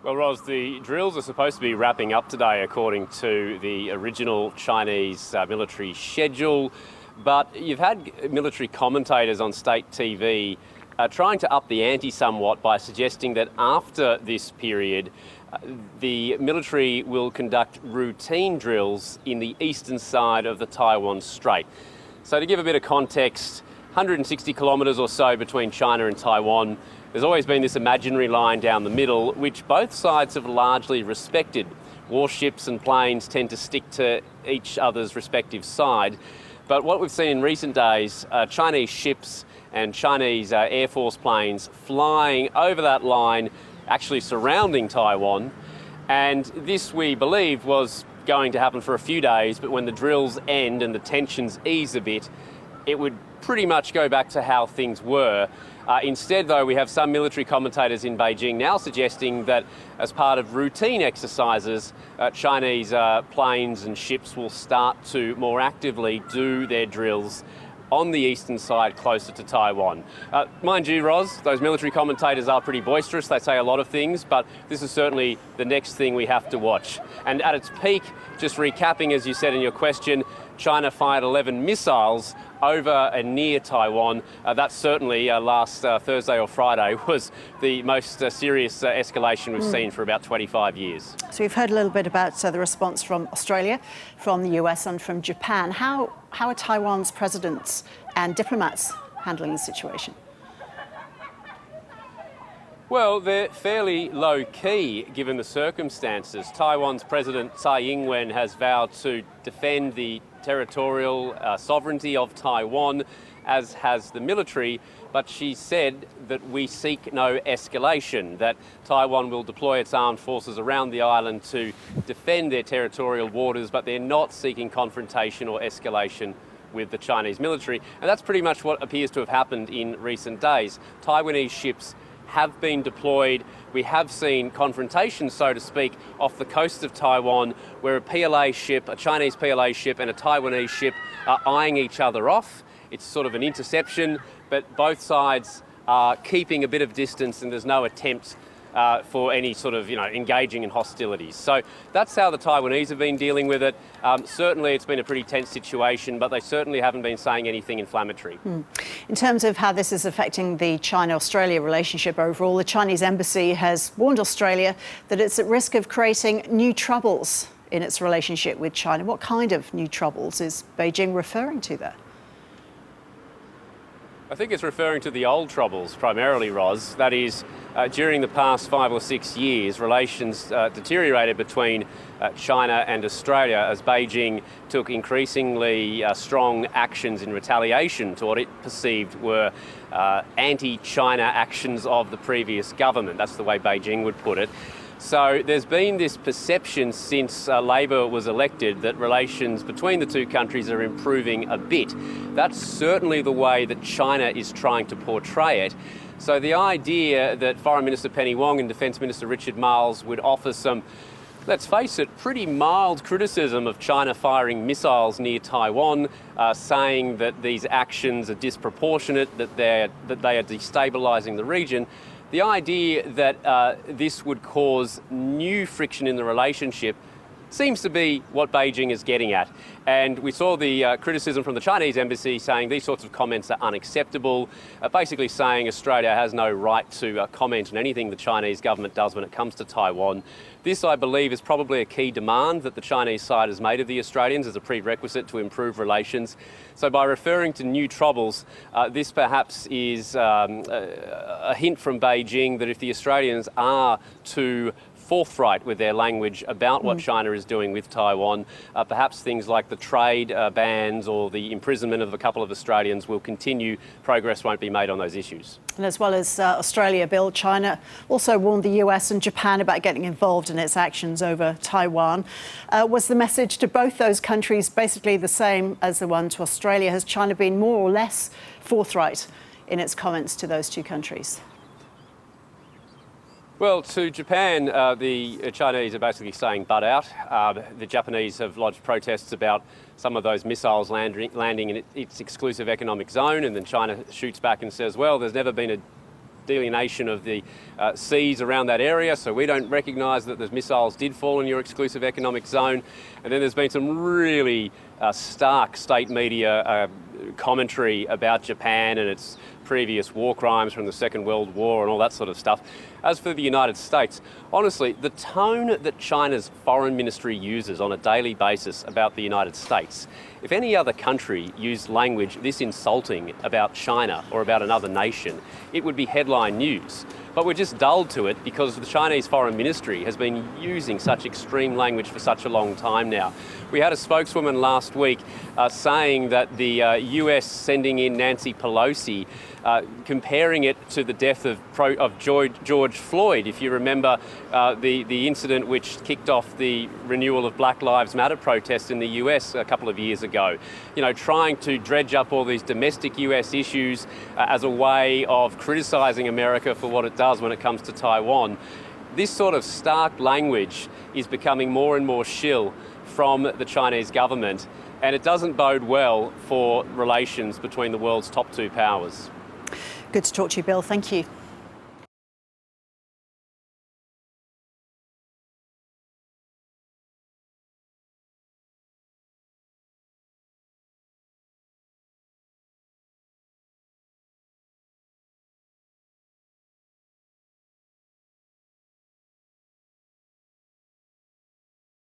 Well, Ros, the drills are supposed to be wrapping up today according to the original Chinese military schedule, but you've had military commentators on state TV trying to up the ante somewhat by suggesting that after this period, the military will conduct routine drills in the eastern side of the Taiwan Strait. So to give a bit of context, 160 kilometres or so between China and Taiwan. There's always been this imaginary line down the middle, which both sides have largely respected. Warships and planes tend to stick to each other's respective side. But what we've seen in recent days, Chinese ships and Chinese Air Force planes flying over that line, actually surrounding Taiwan. And this, we believed, was going to happen for a few days, but when the drills end and the tensions ease a bit, it would pretty much go back to how things were. Instead, though, we have some military commentators in Beijing now suggesting that as part of routine exercises, Chinese planes and ships will start to more actively do their drills on the eastern side closer to Taiwan. Mind you, Ros, those military commentators are pretty boisterous. They say a lot of things, but this is certainly the next thing we have to watch. And at its peak, just recapping, as you said in your question, China fired 11 missiles over and near Taiwan. That certainly last Thursday or Friday was the most serious escalation we've seen for about 25 years. So we've heard a little bit about the response from Australia, from the US and from Japan. How are Taiwan's presidents and diplomats handling the situation? Well, they're fairly low-key given the circumstances. Taiwan's President Tsai Ing-wen has vowed to defend the territorial sovereignty of Taiwan, as has the military, but she said that we seek no escalation, that Taiwan will deploy its armed forces around the island to defend their territorial waters, but they're not seeking confrontation or escalation with the Chinese military. And that's pretty much what appears to have happened in recent days. Taiwanese ships have been deployed. We have seen confrontations, so to speak, off the coast of Taiwan, where a PLA ship, a Chinese PLA ship and a Taiwanese ship are eyeing each other off. It's sort of an interception, but both sides are keeping a bit of distance and there's no attempt for any sort of, engaging in hostilities. So that's how the Taiwanese have been dealing with it. Certainly it's been a pretty tense situation, but they certainly haven't been saying anything inflammatory. In terms of how this is affecting the China-Australia relationship overall, the Chinese embassy has warned Australia that it's at risk of creating new troubles in its relationship with China. What kind of new troubles is Beijing referring to there? I think it's referring to the old troubles primarily, Ros. That is, during the past 5 or 6 years, relations deteriorated between China and Australia as Beijing took increasingly strong actions in retaliation to what it perceived were anti-China actions of the previous government. That's the way Beijing would put it. So there's been this perception since Labor was elected that relations between the two countries are improving a bit. That's certainly the way that China is trying to portray it. So the idea that Foreign Minister Penny Wong and Defence Minister Richard Marles would offer some, let's face it, pretty mild criticism of China firing missiles near Taiwan, saying that these actions are disproportionate, that they are destabilising the region. The idea that this would cause new friction in the relationship seems to be what Beijing is getting at. And we saw the criticism from the Chinese embassy saying these sorts of comments are unacceptable, basically saying Australia has no right to comment on anything the Chinese government does when it comes to Taiwan. This, I believe, is probably a key demand that the Chinese side has made of the Australians as a prerequisite to improve relations. So by referring to new troubles, this perhaps is a hint from Beijing that if the Australians are to forthright with their language about what China is doing with Taiwan, perhaps things like the trade bans or the imprisonment of a couple of Australians will continue. Progress won't be made on those issues. And as well as Australia, Bill, China also warned the US and Japan about getting involved in its actions over Taiwan. Was the message to both those countries basically the same as the one to Australia? Has China been more or less forthright in its comments to those two countries? Well, to Japan, the Chinese are basically saying butt out. The Japanese have lodged protests about some of those missiles landing in its exclusive economic zone, and then China shoots back and says, well, there's never been a delineation of the seas around that area, so we don't recognise that the missiles did fall in your exclusive economic zone. And then there's been some really stark state media commentary about Japan and its previous war crimes from the Second World War and all that sort of stuff. As for the United States, honestly, the tone that China's foreign ministry uses on a daily basis about the United States, if any other country used language this insulting about China or about another nation, it would be headline news. But we're just dulled to it because the Chinese Foreign Ministry has been using such extreme language for such a long time now. We had a spokeswoman last week saying that the US sending in Nancy Pelosi, comparing it to the death of George Floyd. If you remember the incident which kicked off the renewal of Black Lives Matter protests in the US a couple of years ago. You know, trying to dredge up all these domestic US issues as a way of criticising America for what it does when it comes to Taiwan. This sort of stark language is becoming more and more shill from the Chinese government, and it doesn't bode well for relations between the world's top two powers. Good to talk to you, Bill. Thank you.